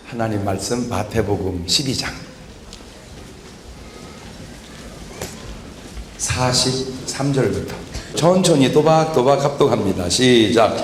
하나님 말씀 마태복음 12장 43절부터 천천히 또박또박 합독합니다. 시작.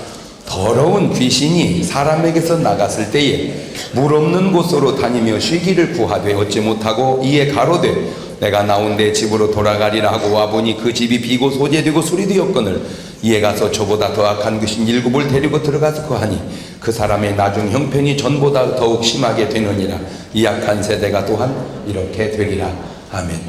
더러운 귀신이 사람에게서 나갔을 때에 물 없는 곳으로 다니며 쉬기를 구하되 얻지 못하고 이에 가로되 내가 나온 내 집으로 돌아가리라 하고 와보니 그 집이 비고 소재되고 수리되었거늘 이에 가서 저보다 더 악한 귀신 7을 데리고 들어가서 거하니 그 사람의 나중 형편이 전보다 더욱 심하게 되느니라. 이 악한 세대가 또한 이렇게 되리라. 아멘.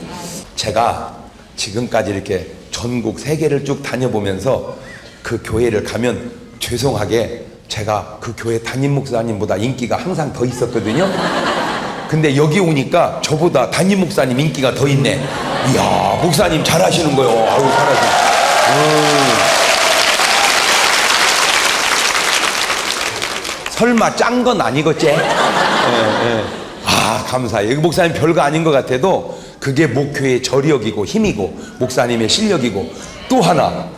제가 지금까지 이렇게 전국 세계를 쭉 다녀보면서 그 교회를 가면 죄송하게 제가 그 교회 담임 목사님보다 인기가 항상 더 있었거든요. 근데 여기 오니까 저보다 담임 목사님 인기가 더 있네. 이야, 목사님 잘하시는 거요. 아유, 잘하시네. 설마 짠 건 아니겠지? 아, 감사해요. 목사님 별거 아닌 것 같아도 그게 목회의 저력이고 힘이고 목사님의 실력이고 또 하나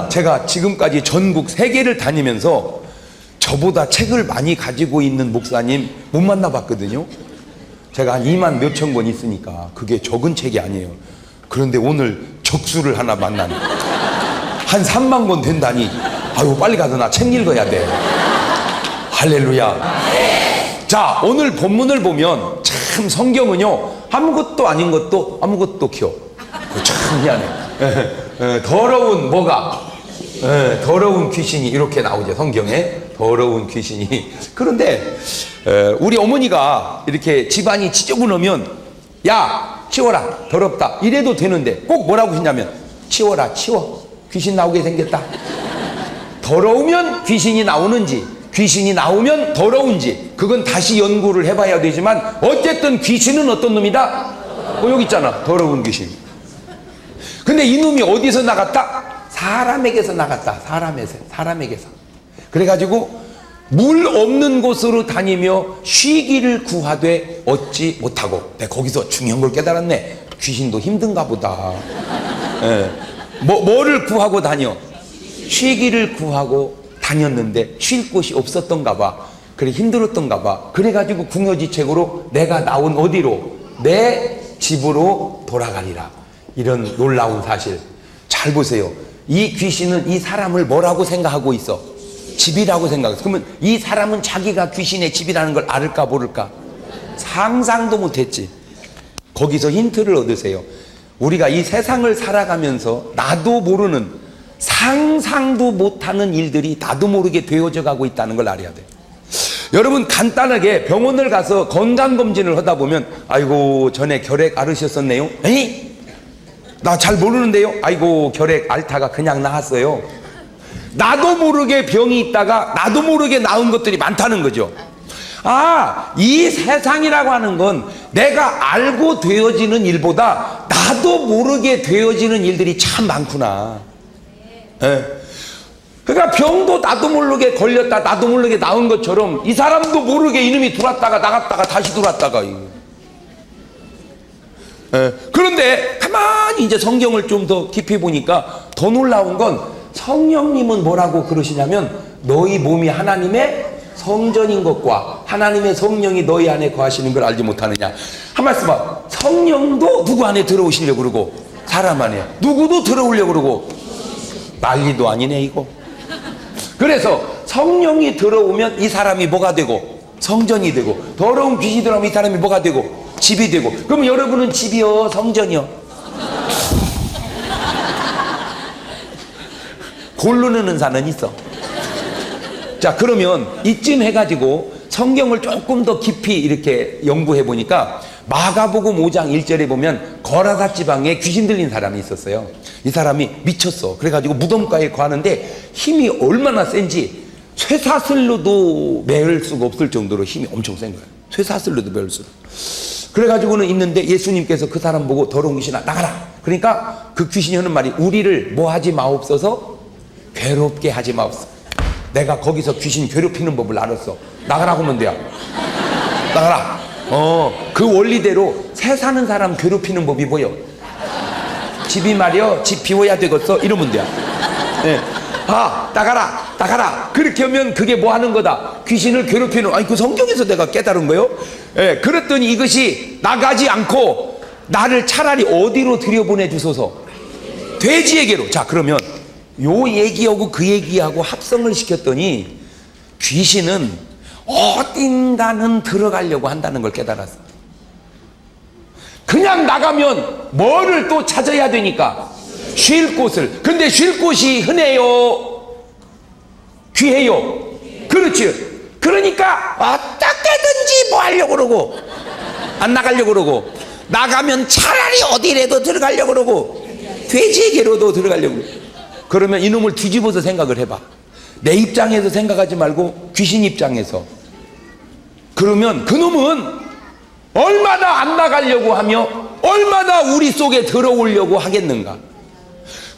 제가 지금까지 전국 세계를 다니면서 저보다 책을 많이 가지고 있는 목사님 못 만나봤거든요. 제가 한 2만 몇천 권 있으니까 그게 적은 책이 아니에요. 그런데 오늘 적수를 하나 만나네. 한 3만 권 된다니. 아유, 빨리 가서 나 책 읽어야 돼. 할렐루야. 자, 오늘 본문을 보면 참 성경은요 아무것도 아닌 것도 아무것도 키워. 참 미안해. 더러운 뭐가? 더러운 귀신이 이렇게 나오죠. 성경에 더러운 귀신이. 그런데 우리 어머니가 이렇게 집안이 지저분하면 야 치워라 더럽다 이래도 되는데 꼭 뭐라고 했냐면 치워라 치워 귀신 나오게 생겼다. 더러우면 귀신이 나오는지 귀신이 나오면 더러운지 그건 다시 연구를 해봐야 되지만 어쨌든 귀신은 어떤 놈이다? 여기 있잖아, 더러운 귀신. 근데 이놈이 어디서 나갔다? 사람에게서 나갔다. 사람에게서. 그래가지고 물 없는 곳으로 다니며 쉬기를 구하되 얻지 못하고. 내가 거기서 중요한 걸 깨달았네. 귀신도 힘든가 보다. 뭐를 구하고 다녀? 쉬기를 구하고 다녔는데 쉴 곳이 없었던가 봐. 그래 힘들었던가 봐. 그래가지고 궁여지책으로 내가 나온 어디로? 내 집으로 돌아가리라. 이런 놀라운 사실. 잘 보세요. 이 귀신은 이 사람을 뭐라고 생각하고 있어? 집이라고 생각했어. 그러면 이 사람은 자기가 귀신의 집이라는 걸 알을까 모를까? 상상도 못했지. 거기서 힌트를 얻으세요. 우리가 이 세상을 살아가면서 나도 모르는 상상도 못하는 일들이 나도 모르게 되어져 가고 있다는 걸 알아야 돼. 여러분 간단하게 병원을 가서 건강검진을 하다 보면 아이고 전에 결핵 앓으셨었네요. 에이? 나 잘 모르는데요. 아이고 결핵 앓다가 그냥 나았어요. 나도 모르게 병이 있다가 나도 모르게 나은 것들이 많다는 거죠. 아, 이 세상이라고 하는 건 내가 알고 되어지는 일보다 나도 모르게 되어지는 일들이 참 많구나. 그러니까 병도 나도 모르게 걸렸다 나도 모르게 나은 것처럼 이 사람도 모르게 이놈이 들어왔다가 나갔다가 다시 들어왔다가. 그런데 가만히 이제 성경을 좀 더 깊이 보니까 더 놀라운 건 성령님은 뭐라고 그러시냐면 너희 몸이 하나님의 성전인 것과 하나님의 성령이 너희 안에 거하시는 걸 알지 못하느냐. 한 말씀 봐. 성령도 누구 안에 들어오시려고 그러고 사람 안에 누구도 들어오려고 그러고 난리도 아니네 이거. 그래서 성령이 들어오면 이 사람이 뭐가 되고? 성전이 되고. 더러운 귀신이 들어오면 이 사람이 뭐가 되고? 집이 되고. 그럼 여러분은 집이요 성전이요? 고르는 은사는 있어. 자, 그러면 이쯤 해가지고 성경을 조금 더 깊이 이렇게 연구해 보니까 마가복음 5장 1절에 보면 거라사 지방에 귀신 들린 사람이 있었어요. 이 사람이 미쳤어. 그래가지고 무덤가에 가는데 힘이 얼마나 센지 쇠사슬로도 메울 수가 없을 정도로 힘이 엄청 센 거예요. 쇠사슬로도 메울 수가. 그래가지고는 있는데 예수님께서 그 사람 보고 더러운 귀신아 나가라. 그러니까 그 귀신이 하는 말이 우리를 뭐 하지 마옵소서? 괴롭게 하지 마옵소서. 내가 거기서 귀신 괴롭히는 법을 알았어. 나가라고 하면 돼요. 나가라. 그 원리대로 새 사는 사람 괴롭히는 법이 뭐요? 집이 말이요 집 비워야 되겠어 이러면 돼요. 나가라. 그렇게 하면 그게 뭐 하는 거다? 귀신을 괴롭히는, 아니, 그 성경에서 내가 깨달은 거요. 예, 그랬더니 이것이 나가지 않고 나를 차라리 어디로 들여보내 주소서? 돼지에게로. 자, 그러면 요 얘기하고 그 얘기하고 합성을 시켰더니 귀신은 어딘가는 들어가려고 한다는 걸 깨달았어. 그냥 나가면 뭐를 또 찾아야 되니까 쉴 곳을. 근데 쉴 곳이 흔해요? 귀해요? 그렇지. 그러니까 어떻게든지 뭐 하려고 그러고 안 나가려고 그러고, 나가면 차라리 어디라도 들어가려고 그러고 돼지에게로도 들어가려고 그러고. 그러면 이놈을 뒤집어서 생각을 해봐. 내 입장에서 생각하지 말고 귀신 입장에서. 그러면 그놈은 얼마나 안 나가려고 하며 얼마나 우리 속에 들어오려고 하겠는가.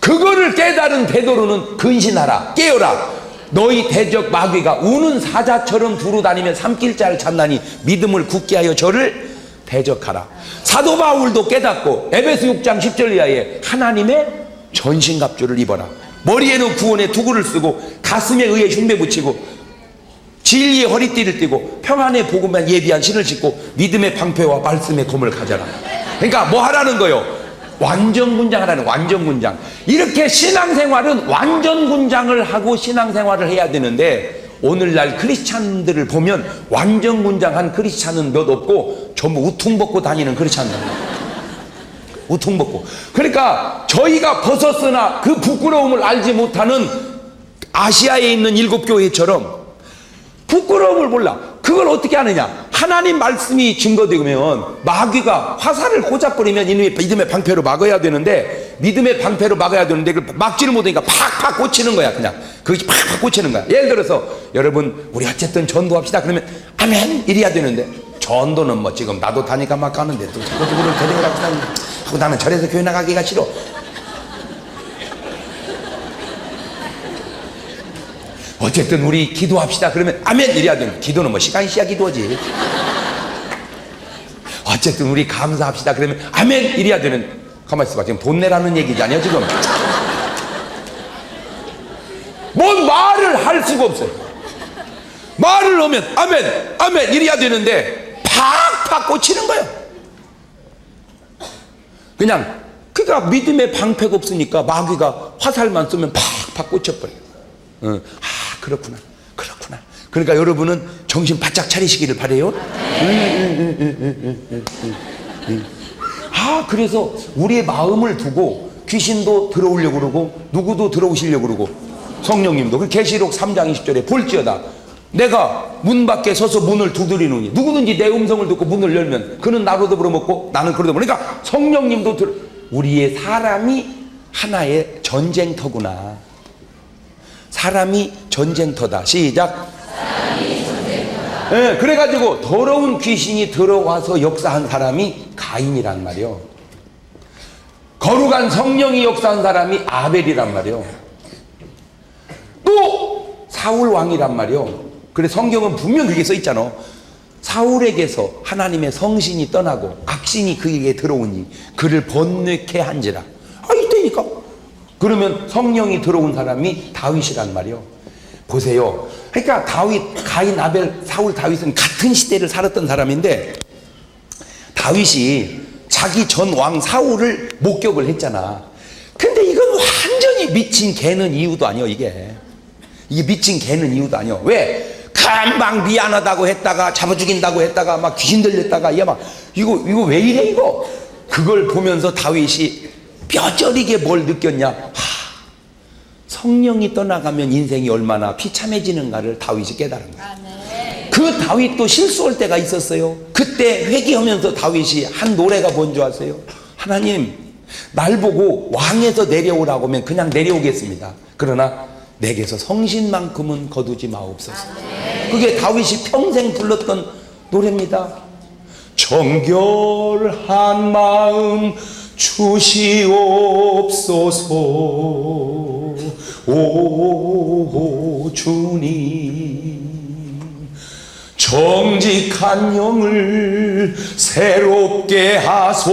그거를 깨달은 베드로는 근신하라, 깨어라. 너희 대적 마귀가 우는 사자처럼 두루 다니며 삼킬 자를 찾나니 믿음을 굳게 하여 저를 대적하라. 사도 바울도 깨닫고 에베소 6장 10절 이하에 하나님의 전신갑주를 입어라. 머리에는 구원의 투구를 쓰고 가슴에 의에 흉배 붙이고 진리의 허리띠를 띠고 평안의 복음만 예비한 신을 신고 믿음의 방패와 말씀의 검을 가져라. 그러니까 뭐 하라는 거요? 완전군장 하라는, 완전군장. 이렇게 신앙생활은 완전군장을 하고 신앙생활을 해야 되는데, 오늘날 크리스찬들을 보면 완전군장한 크리스찬은 몇 없고 전부 우퉁벗고 다니는 크리스찬들. 우퉁벗고. 그러니까 저희가 벗었으나 그 부끄러움을 알지 못하는 아시아에 있는 7교회처럼 부끄러움을 몰라. 그걸 어떻게 하느냐? 하나님 말씀이 증거되면 마귀가 화살을 꽂아버리면 이놈의 믿음의 방패로 막아야 되는데, 믿음의 방패로 막아야 되는데 그걸 막지를 못하니까 팍팍 꽂히는 거야. 그냥 그것이 팍팍 꽂히는 거야. 예를 들어서 여러분 우리 어쨌든 전도합시다 그러면 아멘 이래야 되는데, 전도는 뭐 지금 나도 다니까 막 가는데 또 자꾸 누구를 데려가라고 하고 나는 절에서 교회 나가기가 싫어. 어쨌든 우리 기도합시다 그러면 아멘 이래야 되는. 기도는 뭐 시간 있어야 기도하지. 어쨌든 우리 감사합시다 그러면 아멘 이래야 되는. 가만히 있어봐. 지금 돈 내라는 얘기잖아요 지금. 뭔 말을 할 수가 없어요. 말을 하면 아멘 이래야 되는데 팍팍 꽂히는 거예요. 그냥 그러니까 믿음의 방패가 없으니까 마귀가 화살만 쏘면 팍팍 꽂혀버려요. 그렇구나. 그러니까 여러분은 정신 바짝 차리시기를 바래요. 그래서 우리의 마음을 두고 귀신도 들어오려고 그러고 누구도 들어오시려고 그러고 성령님도. 그 계시록 3장 20절에 볼지어다 내가 문 밖에 서서 문을 두드리노니 누구든지 내 음성을 듣고 문을 열면 그는 나로 더불어 먹고 나는 그로 더불어. 그러니까 성령님도 우리의 사람이 하나의 전쟁터구나. 사람이 전쟁터다. 시작. 사람이 전쟁터다. 네, 그래가지고 더러운 귀신이 들어와서 역사한 사람이 가인이란 말이요. 거룩한 성령이 역사한 사람이 아벨이란 말이요. 또 사울 왕이란 말이요. 그래 성경은 분명 그게 써 있잖아. 사울에게서 하나님의 성신이 떠나고 악신이 그에게 들어오니 그를 번뇌케 한지라. 이때니까. 그러면 성령이 들어온 사람이 다윗이란 말이요. 보세요. 그러니까 다윗, 가인, 아벨, 사울, 다윗은 같은 시대를 살았던 사람인데, 다윗이 자기 전 왕 사울을 목격을 했잖아. 근데 이건 완전히 미친 개는 이유도 아니요. 이게 미친 개는 이유도 아니요. 왜? 금방 미안하다고 했다가 잡아 죽인다고 했다가 막 귀신 들렸다가 이거 왜 이래 이거. 그걸 보면서 다윗이 뼈저리게 뭘 느꼈냐? 성령이 떠나가면 인생이 얼마나 비참해지는가를 다윗이 깨달은 거야. 그 다윗도 실수할 때가 있었어요. 그때 회개하면서 다윗이 한 노래가 뭔 줄 아세요? 하나님, 날 보고 왕에서 내려오라고 하면 그냥 내려오겠습니다. 그러나 내게서 성신만큼은 거두지 마옵소서. 그게 다윗이 평생 불렀던 노래입니다. 정결한 마음 주시옵소서. 오 주님, 정직한 영을 새롭게 하소서.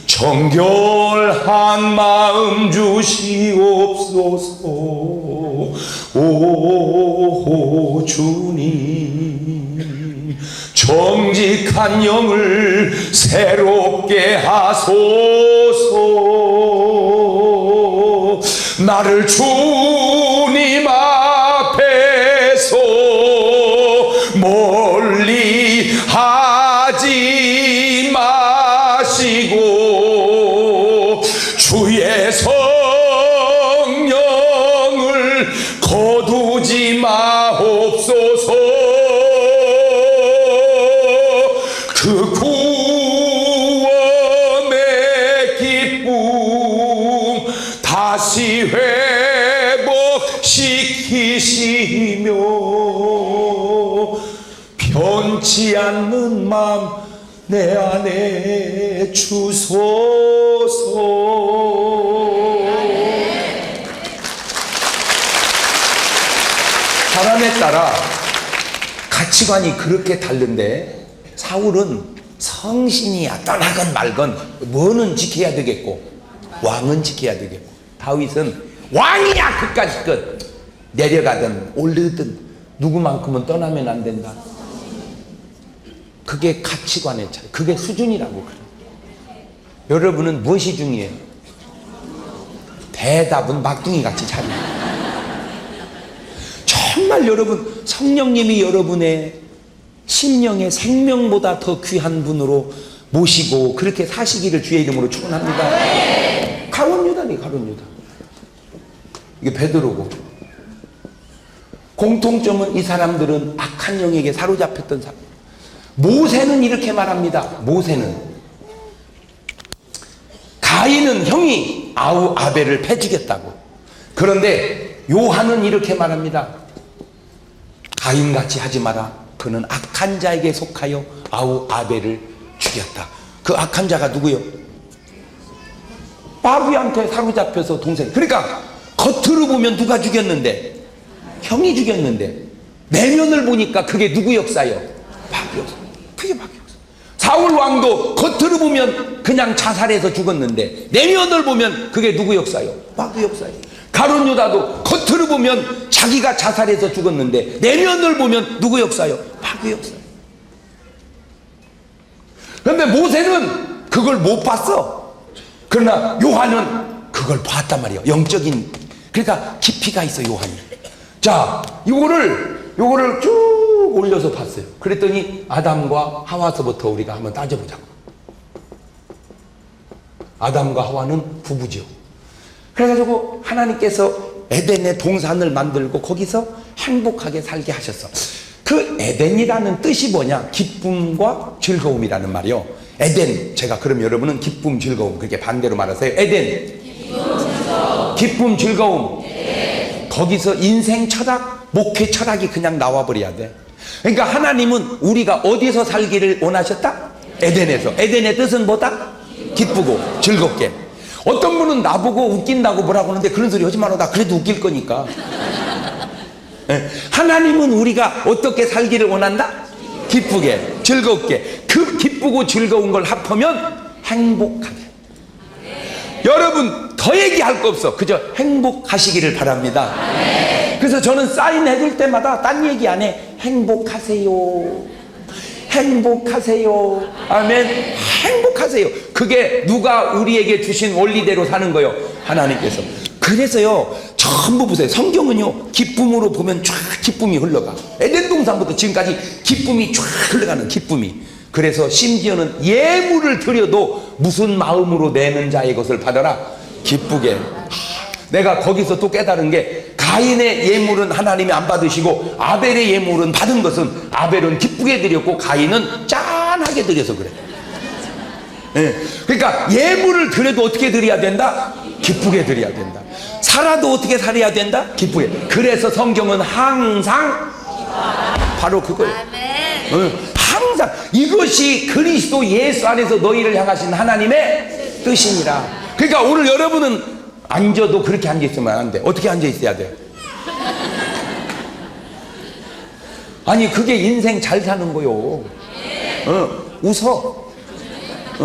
정결한 마음 주시옵소서. 오 주님, 정직한 영을 새롭게 하소서. 나를 주님 앞에서 멀리 하지 마시고 주의 성령을 거두지 마옵소서. 그 구원의 기쁨 다시 회복시키시며 변치 않는 마음 내 안에 주소서. 사람에 따라 가치관이 그렇게 다른데, 사울은 성신이 떠나건 말건 뭐는 지켜야 되겠고 왕은 지켜야 되겠고, 다윗은 왕이야 끝까지 끝, 내려가든 오르든 누구만큼은 떠나면 안 된다. 그게 가치관의 차이, 그게 수준이라고 그래. 여러분은 무엇이 중요해요? 대답은 막둥이 같이 잘해요. 정말 여러분, 성령님이 여러분의 심령의 생명보다 더 귀한 분으로 모시고 그렇게 사시기를 주의 이름으로 축원합니다. 가룟 유다니, 가룟 유다. 이게 베드로고, 공통점은 이 사람들은 악한 영에게 사로잡혔던 사람. 모세는 이렇게 말합니다. 모세는, 가인은 형이 아벨을 패주겠다고. 그런데 요한은 이렇게 말합니다. 가인같이 하지 마라. 그는 악한 자에게 속하여 아벨을 죽였다. 그 악한 자가 누구요? 마귀한테 사로잡혀서 동생. 그러니까 겉으로 보면 누가 죽였는데? 형이 죽였는데 내면을 보니까 그게 누구 역사요? 마귀 역사. 그게 마귀 역사. 사울 왕도 겉으로 보면 그냥 자살해서 죽었는데 내면을 보면 그게 누구 역사요? 마귀 역사예요. 가룟 유다도 겉으로 보면 자기가 자살해서 죽었는데 내면을 보면 누구 역사요? 마귀 역사예요. 그런데 모세는 그걸 못 봤어. 그러나 요한은 그걸 봤단 말이에요. 영적인, 그러니까 깊이가 있어 요한이. 자, 요거를 쭉 올려서 봤어요. 그랬더니 아담과 하와서부터 우리가 한번 따져보자고. 아담과 하와는 부부죠. 그래가지고 하나님께서 에덴의 동산을 만들고 거기서 행복하게 살게 하셨어. 그 에덴이라는 뜻이 뭐냐? 기쁨과 즐거움이라는 말이요. 에덴, 제가 그럼 여러분은 기쁨, 즐거움 그렇게 반대로 말하세요. 에덴, 기쁨, 즐거움. 거기서 인생 철학, 목회 철학이 그냥 나와버려야 돼. 그러니까 하나님은 우리가 어디서 살기를 원하셨다? 에덴에서. 에덴의 뜻은 뭐다? 기쁘고 즐겁게. 어떤 분은 나보고 웃긴다고 뭐라고 하는데 그런 소리 하지 마라. 나 그래도 웃길 거니까. 하나님은 우리가 어떻게 살기를 원한다? 기쁘게, 즐겁게. 그 기쁘고 즐거운 걸 합하면 행복하게. 여러분 더 얘기할 거 없어. 그저 행복하시기를 바랍니다. 그래서 저는 사인해줄 때마다 딴 얘기 안 해. 행복하세요. 행복하세요. 아멘. 행복하세요. 그게 누가 우리에게 주신 원리대로 사는 거요? 하나님께서. 그래서요, 전부 보세요. 성경은요, 기쁨으로 보면 쫙 기쁨이 흘러가. 에덴 동산부터 지금까지 기쁨이 쫙 흘러가는 기쁨이. 그래서 심지어는 예물을 드려도 무슨 마음으로 내는 자의 것을 받아라? 기쁘게. 내가 거기서 또 깨달은 게, 가인의 예물은 하나님이 안 받으시고 아벨의 예물은 받은 것은 아벨은 기쁘게 드렸고 가인은 짠하게 드려서 그래. 그러니까 예물을 드려도 어떻게 드려야 된다? 기쁘게 드려야 된다. 살아도 어떻게 살아야 된다? 기쁘게. 그래서 성경은 항상 바로 그거예요. 항상 이것이 그리스도 예수 안에서 너희를 향하신 하나님의 뜻이니라. 그러니까 오늘 여러분은 앉아도 그렇게 앉아있으면 안 돼. 어떻게 앉아있어야 돼? 아니 그게 인생 잘 사는 거요. 웃어.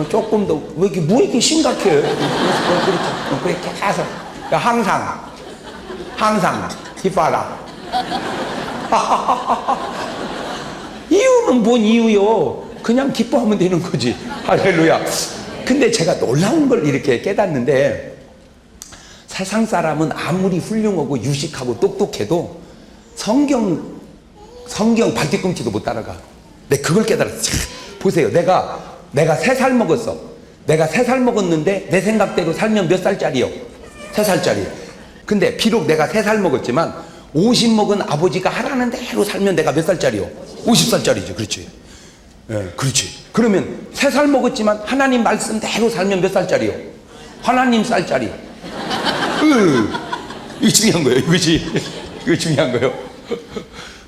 조금 더, 왜 이렇게, 뭐 이렇게 심각해? 그렇죠. 그래, 계속. 항상, 기뻐하라. 이유는 뭔 이유요? 그냥 기뻐하면 되는 거지. 할렐루야. 근데 제가 놀라운 걸 이렇게 깨닫는데, 세상 사람은 아무리 훌륭하고 유식하고 똑똑해도 성경 발뒤꿈치도 못 따라가. 내가 그걸 깨달았어. 자, 보세요. 내가 3살 먹었어. 내가 3살 먹었는데 내 생각대로 살면 몇 살짜리요? 3살짜리. 근데 비록 내가 3살 먹었지만 50 먹은 아버지가 하라는 대로 살면 내가 몇 살짜리요? 50살짜리죠. 그렇지. 예, 그렇지. 그러면 3살 먹었지만 하나님 말씀대로 살면 몇 살짜리요? 하나님 쌀짜리. 이거 중요한 거예요. 이거 중요한 거예요.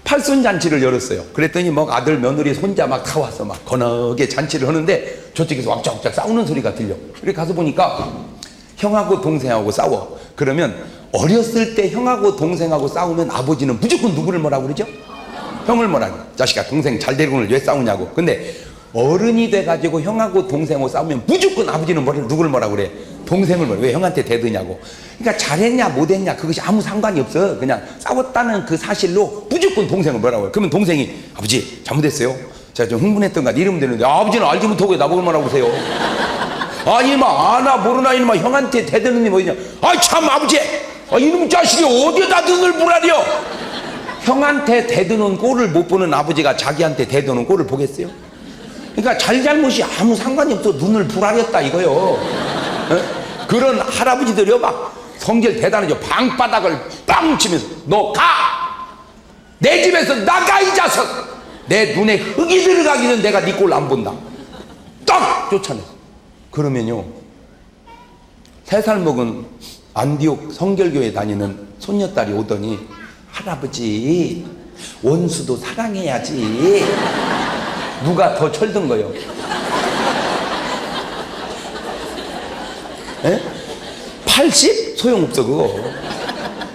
팔순잔치를 열었어요. 그랬더니 뭐 아들, 며느리, 손자 막 다 와서 막 건하게 잔치를 하는데 저쪽에서 왁짝왁짝 싸우는 소리가 들려. 그래 가서 보니까 형하고 동생하고 싸워. 그러면 어렸을 때 형하고 동생하고 싸우면 아버지는 무조건 누구를 뭐라고 그러죠? 형을 뭐라고. 자식아, 동생 잘 데리고는 왜 싸우냐고. 근데 어른이 돼가지고 형하고 동생하고 싸우면 무조건 아버지는 누구를 뭐라고 그래? 동생을 뭐라. 왜 형한테 대드냐고. 그러니까 잘했냐 못했냐 그것이 아무 상관이 없어. 그냥 싸웠다는 그 사실로 무조건 동생을 뭐라고 해. 그러면 동생이 아버지 잘못했어요. 제가 좀 흥분했던 것 같아. 이러면 되는데 아버지는 알지 못하고 왜 나보고 뭐라고 그러세요? 아니 마 아나 모르나 이놈아 형한테 대드는 게 뭐냐. 아이 참 아버지 이놈 자식이 어디에다 눈을 부라려. 형한테 대드는 꼴을 못 보는 아버지가 자기한테 대드는 꼴을 보겠어요? 그러니까 잘잘못이 아무 상관이 없어. 눈을 부라렸다 이거요. 어? 그런 할아버지들이요 막 성질 대단하죠. 방바닥을 빵 치면서 너 가! 내 집에서 나가 이 자식! 내 눈에 흙이 들어가기 전에 내가 네 꼴 안 본다. 딱 쫓아내. 그러면요 3살 먹은 안디옥 성결교회 다니는 손녀딸이 오더니 할아버지 원수도 사랑해야지. 누가 더 철든 거요? 에? 80? 소용없어 그거.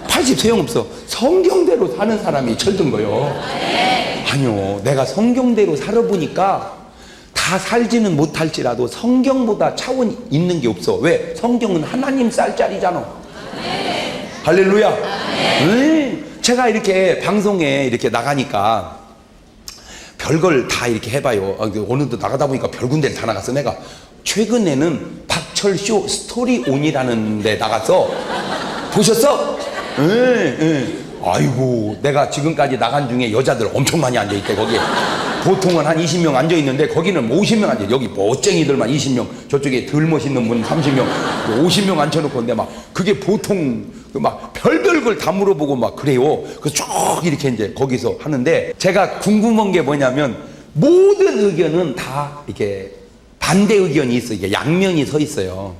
80 소용없어. 성경대로 사는 사람이 철든 거요. 아니요, 내가 성경대로 살아보니까 다 살지는 못할지라도 성경보다 차원 있는 게 없어. 왜? 성경은 하나님 쌀짜리잖아. 할렐루야. 제가 이렇게 방송에 이렇게 나가니까 별걸 다 이렇게 해봐요. 오늘도 나가다 보니까 별 군데를 다 나갔어. 내가 최근에는 박철쇼 스토리온이라는 데 나가서 보셨어? 아이고 내가 지금까지 나간 중에 여자들 엄청 많이 앉아있대. 거기에 보통은 한 20명 앉아있는데 거기는 50명 앉아. 여기 멋쟁이들만 20명, 저쪽에 덜 멋있는 분 30명, 50명 앉혀놓고. 근데 막 그게 보통 막 별별 걸 다 물어보고 막 그래요. 그래서 쭉 이렇게 이제 거기서 하는데 제가 궁금한 게 뭐냐면 모든 의견은 다 이렇게 반대 의견이 있어. 이게 양면이 서 있어요.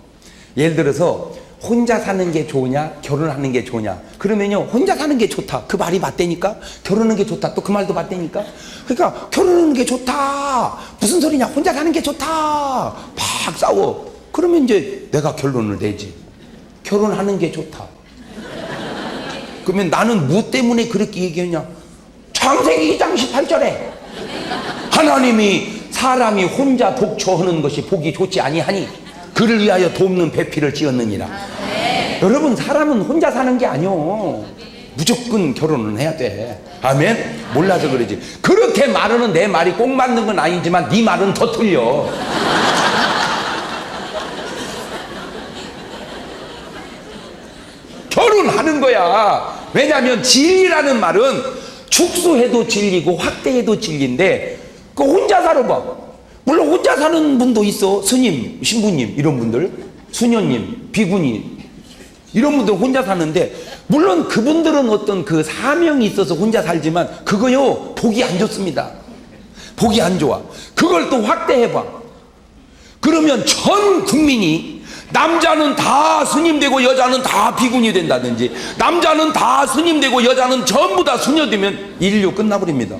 예를 들어서 혼자 사는 게 좋으냐 결혼하는 게 좋으냐. 그러면요 혼자 사는 게 좋다 그 말이 맞대니까 결혼하는 게 좋다 또 그 말도 맞대니까. 그러니까 결혼하는 게 좋다 무슨 소리냐 혼자 사는 게 좋다 막 싸워. 그러면 이제 내가 결론을 내지. 결혼하는 게 좋다. 그러면 나는 뭐 때문에 그렇게 얘기했냐. 창세기 2장 18절에 하나님이 사람이 혼자 독처하는 것이 보기 좋지 아니하니 그를 위하여 돕는 배필을 지었느니라. 여러분 사람은 혼자 사는 게 아니오. 무조건 결혼은 해야 돼. 아멘. 몰라서 그러지. 그렇게 말하는 내 말이 꼭 맞는 건 아니지만 네 말은 더 틀려. 결혼하는 거야. 왜냐하면 진리라는 말은 축소해도 진리고 확대해도 진리인데 그 혼자 살아봐. 물론 혼자 사는 분도 있어. 스님, 신부님 이런 분들, 수녀님, 비구니 이런 분들 혼자 사는데 물론 그분들은 어떤 그 사명이 있어서 혼자 살지만 그거요 복이 안 좋습니다. 복이 안 좋아. 그걸 또 확대해봐. 그러면 전 국민이 남자는 다 스님 되고 여자는 다 비구니 된다든지 남자는 다 스님 되고 여자는 전부 다 수녀 되면 인류 끝나버립니다.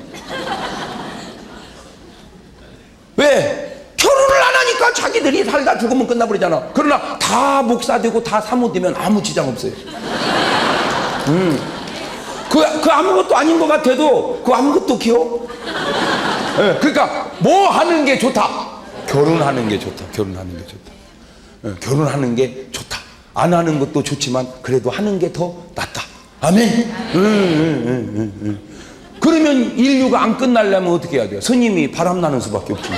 왜? 결혼을 안 하니까 자기들이 살다 죽으면 끝나버리잖아. 그러나 다 목사 되고 다 사모 되면 아무 지장 없어요. 그 아무것도 아닌 것 같아도 그 아무것도 귀여워. 그러니까 뭐 하는 게 좋다? 결혼하는 게 좋다. 결혼하는 게 좋다. 결혼하는 게 좋다. 안 하는 것도 좋지만 그래도 하는 게 더 낫다. 아멘. 그러면 인류가 안 끝나려면 어떻게 해야 돼요? 스님이 바람나는 수밖에 없지.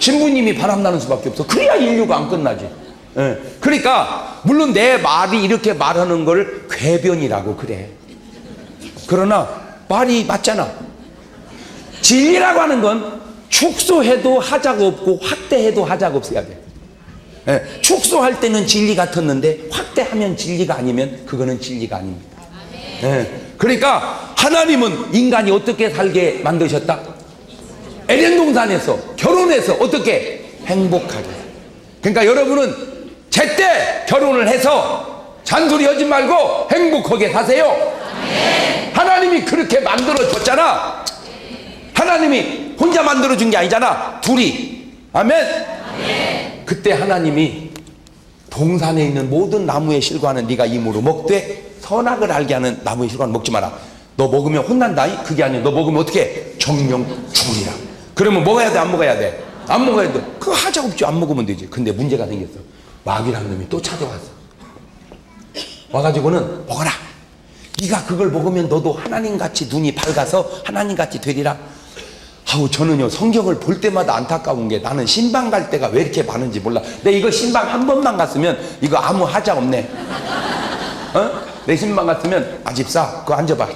신부님이 바람나는 수밖에 없어. 그래야 인류가 안 끝나지. 그러니까 물론 내 말이 이렇게 말하는 걸 궤변이라고 그래. 그러나 말이 맞잖아. 진리라고 하는 건 축소해도 하자가 없고 확대해도 하자가 없어야 돼. 축소할 때는 진리 같았는데 확대하면 진리가 아니면 그거는 진리가 아닙니다. 그러니까 하나님은 인간이 어떻게 살게 만드셨다? 에덴 동산에서 결혼해서 어떻게 행복하게. 그러니까 여러분은 제때 결혼을 해서 잔소리 하지 말고 행복하게 사세요. 하나님이 그렇게 만들어줬잖아. 하나님이 혼자 만들어준 게 아니잖아. 둘이. 아멘. 그때 하나님이 동산에 있는 모든 나무의 실과는 네가 임으로 먹되 선악을 알게 하는 나무의 실과는 먹지 마라. 너 먹으면 혼난다. 그게 아니야. 너 먹으면 어떻게? 정령 죽으리라. 그러면 먹어야 돼? 안 먹어야 돼? 안 먹어야 돼. 그거 하자 없지. 안 먹으면 되지. 근데 문제가 생겼어. 마귀라는 놈이 또 찾아왔어. 와가지고는 먹어라. 네가 그걸 먹으면 너도 하나님같이 눈이 밝아서 하나님같이 되리라. 아우, 저는요 성경을 볼 때마다 안타까운 게 나는 신방 갈 때가 왜 이렇게 많은지 몰라. 내 이거 신방 한 번만 갔으면 이거 아무 하자 없네. 내 신방 갔으면 아집사 그거 앉아봐.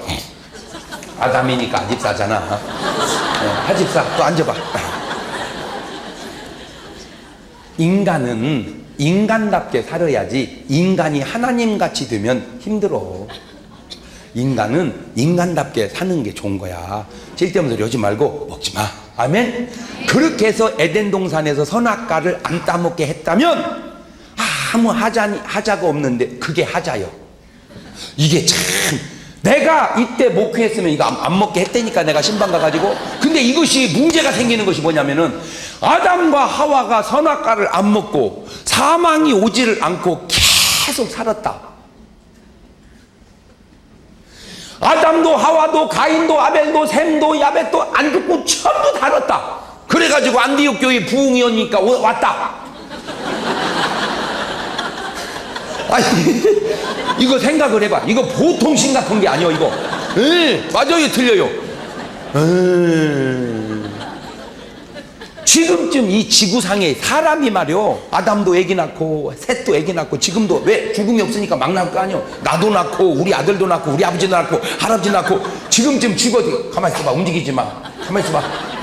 아담이니까 아집사잖아. 아집사 그거 앉아봐. 인간은 인간답게 살아야지 인간이 하나님같이 되면 힘들어. 인간은 인간답게 사는 게 좋은 거야. 쓸데없는 소리 하지 말고 먹지 마. 아멘. 그렇게 해서 에덴 동산에서 선악과를 안 따먹게 했다면 아무 하자가 없는데 그게 하자요. 이게 참 내가 이때 목회했으면 이거 안 먹게 했다니까. 내가 신방 가가지고. 근데 이것이 문제가 생기는 것이 뭐냐면은 아담과 하와가 선악과를 안 먹고 사망이 오지를 않고 계속 살았다. 아담도 하와도 가인도 아벨도 셈도 야벳도 안 죽고 전부 다뤘다. 그래가지고 안디옥 교회 부흥이 오니까 왔다. 아니 이거 생각을 해봐. 이거 보통 심각한 게 아니야 이거. 맞아요 틀려요. 지금쯤 이 지구상에 사람이 말이요 아담도 애기 낳고 셋도 애기 낳고 지금도 왜 죽음이 없으니까 막 낳을 거 아니요. 나도 낳고 우리 아들도 낳고 우리 아버지도 낳고 할아버지 낳고 지금쯤 죽어도 가만히 있어봐. 움직이지 마. 가만히 있어봐.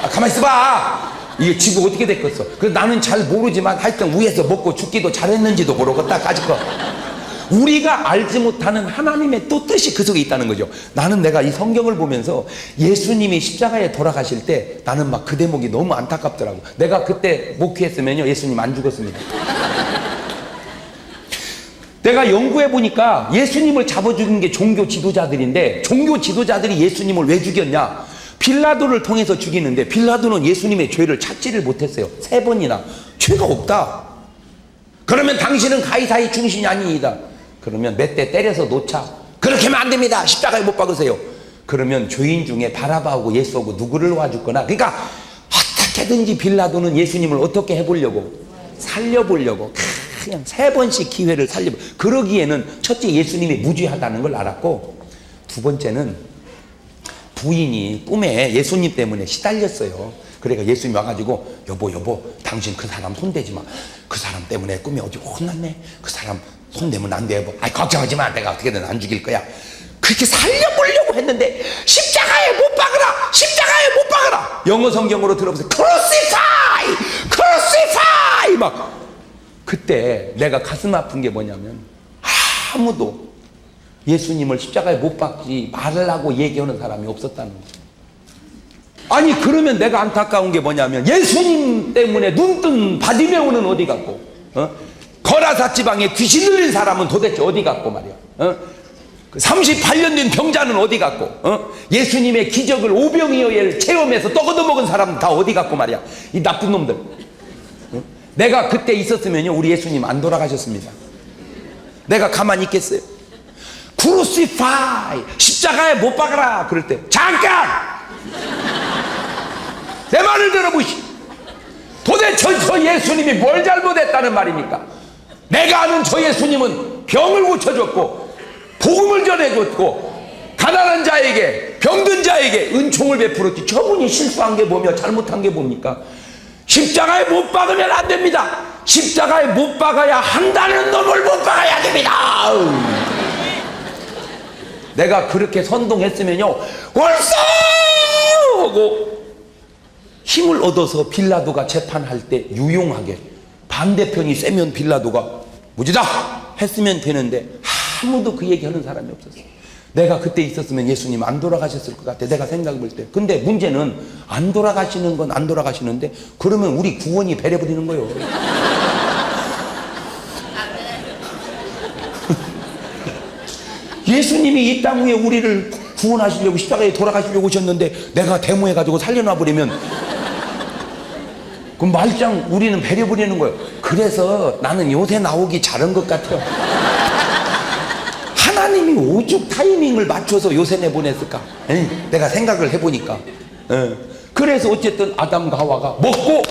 가만히 있어봐. 이게 지구 어떻게 됐겠어. 그래서 나는 잘 모르지만 하여튼 위에서 먹고 죽기도 잘했는지도 모르겠다. 까짓거 우리가 알지 못하는 하나님의 또 뜻이 그 속에 있다는 거죠. 나는 내가 이 성경을 보면서 예수님이 십자가에 돌아가실 때 나는 막 그 대목이 너무 안타깝더라고. 내가 그때 목회했으면요 예수님 안 죽었습니다. 내가 연구해 보니까 예수님을 잡아 죽인 게 종교 지도자들인데 종교 지도자들이 예수님을 왜 죽였냐. 빌라도를 통해서 죽이는데 빌라도는 예수님의 죄를 찾지를 못했어요. 3번이나. 죄가 없다. 그러면 당신은 가이사의 중신이 아니이다. 그러면 몇 대 때려서 놓자. 그렇게 하면 안 됩니다. 십자가에 못 박으세요. 그러면 죄인 중에 바라바하고 예수하고 누구를 놓아줄,거나. 그러니까 어떻게든지 빌라도는 예수님을 어떻게 해보려고 살려보려고 그냥 3번씩 기회를 살려보려고. 그러기에는 첫째 예수님이 무죄하다는 걸 알았고, 두 번째는 부인이 꿈에 예수님 때문에 시달렸어요. 그러니까 예수님이 와가지고 여보 당신 그 사람 손대지 마. 그 사람 때문에 꿈에 어디 혼났네. 그 사람 손대면 안 돼 여보. 아이 걱정하지 마. 내가 어떻게든 안 죽일 거야. 그렇게 살려보려고 했는데 십자가에 못 박으라. 십자가에 못 박으라. 영어 성경으로 들어보세요. 크루시파이 막. 그때 내가 가슴 아픈 게 뭐냐면 아무도 예수님을 십자가에 못 박지 말라고 얘기하는 사람이 없었다는 거죠. 아니 그러면 내가 안타까운 게 뭐냐면 예수님 때문에 눈뜬 바디메오는 어디 갔고, 거라사 지방에 귀신 들린 사람은 도대체 어디 갔고 말이야. 38년 된 병자는 어디 갔고, 예수님의 기적을 오병이어를 체험해서 떡 얻어먹은 사람은 다 어디 갔고 말이야. 이 나쁜 놈들. 내가 그때 있었으면요 우리 예수님 안 돌아가셨습니다. 내가 가만히 있겠어요? 크루시파이 십자가에 못 박아라 그럴 때 잠깐 내 말을 들어보시. 도대체 저 예수님이 뭘 잘못했다는 말입니까? 내가 아는 저 예수님은 병을 고쳐줬고 복음을 전해줬고 가난한 자에게 병든 자에게 은총을 베풀었지. 저분이 실수한 게 뭐며 잘못한 게 뭡니까? 십자가에 못 박으면 안 됩니다. 십자가에 못 박아야 한다는 놈을 못 박아야 됩니다. 내가 그렇게 선동했으면요 월세 하고 힘을 얻어서 빌라도가 재판할 때 유용하게 반대편이 세면 빌라도가 무지다 했으면 되는데 아무도 그 얘기하는 사람이 없었어요. 내가 그때 있었으면 예수님 안 돌아가셨을 것 같아, 내가 생각해 볼 때. 근데 문제는 안 돌아가시는 건 안 돌아가시는데 그러면 우리 구원이 배려버리는 거예요. 예수님이 이 땅 위에 우리를 구원하시려고 십자가에 돌아가시려고 오셨는데 내가 데모해가지고 살려놔 버리면 그럼 말짱 우리는 배려버리는 거예요. 그래서 나는 요새 나오기 잘한 것 같아요. 하나님이 오죽 타이밍을 맞춰서 요새 내보냈을까? 내가 생각을 해보니까. 그래서 어쨌든 아담과 하와가 먹고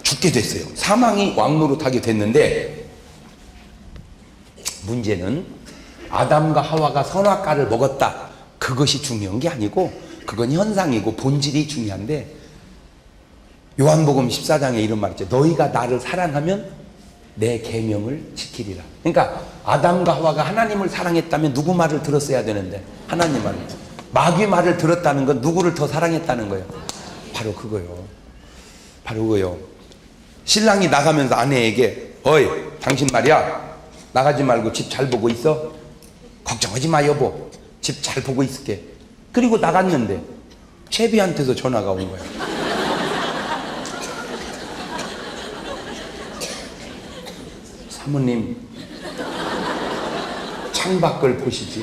죽게 됐어요. 사망이 왕노릇하게 됐는데 문제는 아담과 하와가 선악과를 먹었다, 그것이 중요한 게 아니고 그건 현상이고 본질이 중요한데, 요한복음 14장에 이런 말 있죠. 너희가 나를 사랑하면 내 계명을 지키리라. 그러니까 아담과 하와가 하나님을 사랑했다면 누구 말을 들었어야 되는데 하나님 말을. 마귀 말을 들었다는 건 누구를 더 사랑했다는 거예요? 바로 그거요. 바로 그거요. 신랑이 나가면서 아내에게 어이 당신 말이야 나가지 말고 집 잘 보고 있어. 걱정하지 마 여보, 집 잘 보고 있을게. 그리고 나갔는데 채비한테서 전화가 온 거야. 사모님 창밖을 보시지.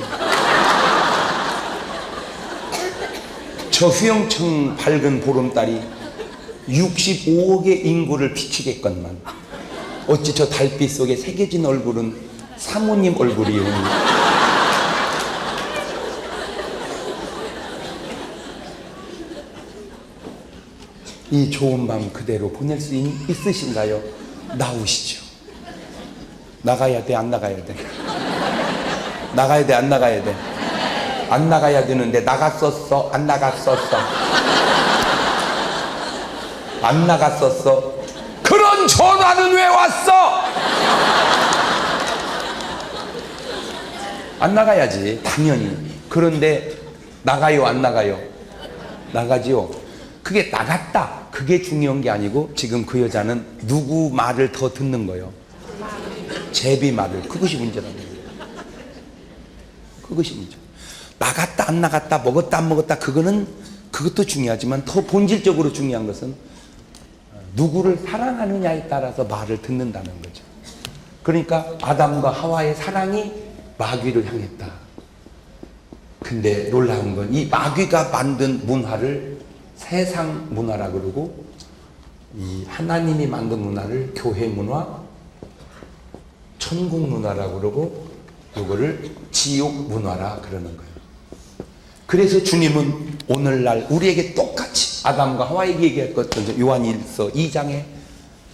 저 휘영청 밝은 보름달이 65억의 인구를 비추겠건만 어찌 저 달빛 속에 새겨진 얼굴은 사모님 얼굴이요. 이 좋은 밤 그대로 보낼 수 있으신가요? 나오시죠. 나가야 돼, 안 나가야 돼? 나가야 돼, 안 나가야 돼? 안 나가야 되는데 나갔었어, 안 나갔었어? 안 나갔었어? 그런 전화는 왜 왔어? 안 나가야지, 당연히. 그런데 나가요, 안 나가요? 나가지요. 그게 나갔다, 그게 중요한 게 아니고 지금 그 여자는 누구 말을 더 듣는 거예요? 제비 말을. 그것이 문제라는 거예요. 그것이 문제. 나갔다 안 나갔다, 먹었다 안 먹었다, 그것도 중요하지만 더 본질적으로 중요한 것은 누구를 사랑하느냐에 따라서 말을 듣는다는 거죠. 그러니까 아담과 하와의 사랑이 마귀를 향했다. 근데 놀라운 건 이 마귀가 만든 문화를 세상 문화라 그러고 이 하나님이 만든 문화를 교회 문화, 천국 문화라 그러고 요거를 지옥 문화라 그러는 거예요. 그래서 주님은 오늘날 우리에게 똑같이 아담과 하와에게 얘기했거든요. 요한일서 2장의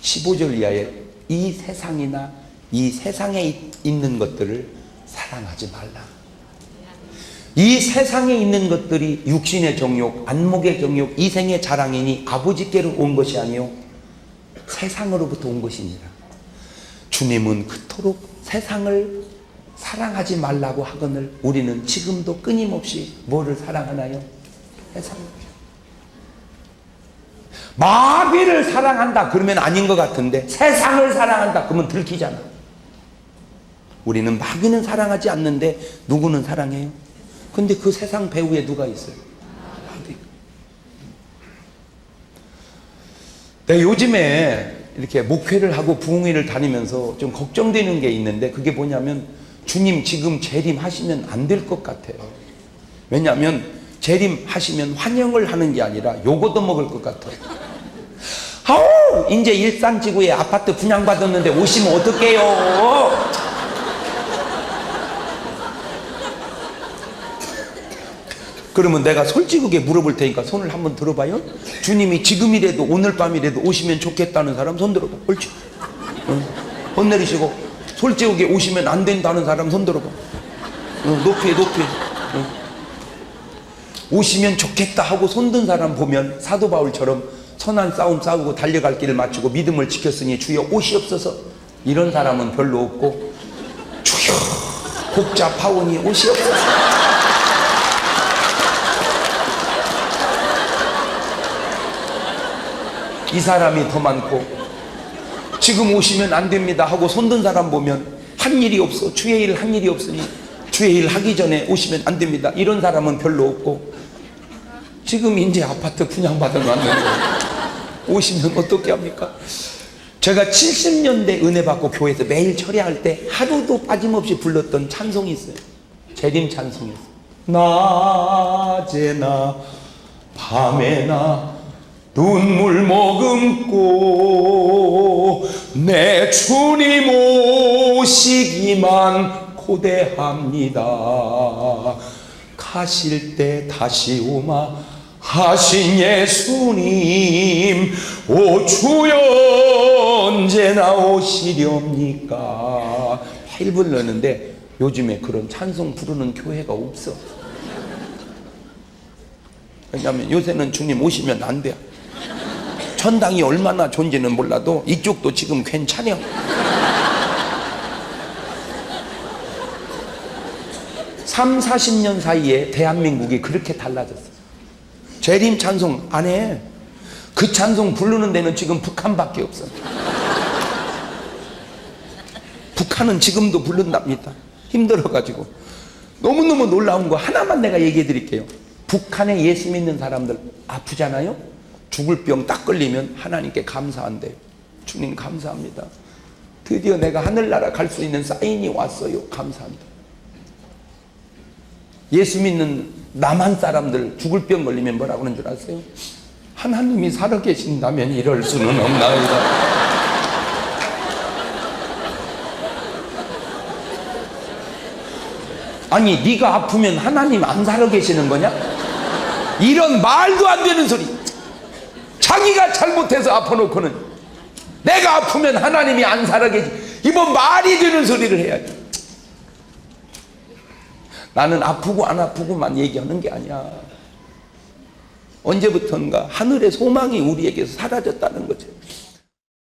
15절 이하에 이 세상이나 이 세상에 있는 것들을 사랑하지 말라. 이 세상에 있는 것들이 육신의 정욕, 안목의 정욕, 이생의 자랑이니 아버지께로 온 것이 아니요 세상으로부터 온 것이니라. 주님은 그토록 세상을 사랑하지 말라고 하거늘 우리는 지금도 끊임없이 뭐를 사랑하나요? 세상을. 마귀를 사랑한다 그러면 아닌 것 같은데 세상을 사랑한다 그러면 들키잖아. 우리는 마귀는 사랑하지 않는데 누구는 사랑해요? 근데 그 세상 배후에 누가 있어요? 내가 요즘에 이렇게 목회를 하고 부흥회를 다니면서 좀 걱정되는 게 있는데 그게 뭐냐면 주님 지금 재림하시면 안 될 것 같아요. 왜냐하면 재림하시면 환영을 하는 게 아니라 요거도 먹을 것 같아요. 아우 이제 일산지구에 아파트 분양받았는데 오시면 어떡해요? 그러면 내가 솔직하게 물어볼 테니까 손을 한번 들어봐요. 주님이 지금이라도 오늘 밤이라도 오시면 좋겠다는 사람 손 들어봐. 옳지? 손 내리시고 솔직하게 오시면 안 된다는 사람 손 들어봐. 높이 높이. 오시면 좋겠다 하고 손든 사람 보면 사도 바울처럼 선한 싸움 싸우고 달려갈 길을 마치고 믿음을 지켰으니 주여 오시옵소서, 이런 사람은 별로 없고, 주여 복잡하오니 오시옵소서. 이 사람이 더 많고, 지금 오시면 안 됩니다 하고 손든 사람 보면 한 일이 없어, 주의 일 한 일이 없으니 주의 일 하기 전에 오시면 안 됩니다, 이런 사람은 별로 없고, 지금 이제 아파트 분양받아 놨는데 오시면 어떻게 합니까? 제가 70년대 은혜 받고 교회에서 매일 철야할 때 하루도 빠짐없이 불렀던 찬송이 있어요. 재림 찬송이었어요. 낮에나 밤에나 눈물 머금고 내 주님 오시기만 고대합니다. 가실 때 다시 오마 하신 예수님, 오 주여 언제나 오시렵니까? 매일 불렀는데 요즘에 그런 찬송 부르는 교회가 없어. 왜냐하면 요새는 주님 오시면 안 돼요. 천당이 얼마나 존재는 몰라도 이쪽도 지금 괜찮아요. 30-40년 사이에 대한민국이 그렇게 달라졌어요. 재림 찬송 안 해. 그 찬송 부르는 데는 지금 북한밖에 없어요. 북한은 지금도 부른답니다. 힘들어가지고. 너무너무 놀라운 거 하나만 내가 얘기해 드릴게요. 북한에 예수 믿는 사람들 아프잖아요. 죽을 병 딱 걸리면 하나님께 감사한대요. 주님 감사합니다. 드디어 내가 하늘나라 갈 수 있는 사인이 왔어요. 감사합니다. 예수 믿는 남한 사람들 죽을 병 걸리면 뭐라고 하는 줄 아세요? 하나님이 살아계신다면 이럴 수는 없나이다. 아니 네가 아프면 하나님 안 살아계시는 거냐? 이런 말도 안 되는 소리. 자기가 잘못해서 아파놓고는 내가 아프면 하나님이 안 살아계시, 이번 말이 되는 소리를 해야지. 나는 아프고 안 아프고만 얘기하는 게 아니야. 언제부턴가 하늘의 소망이 우리에게서 사라졌다는 거죠.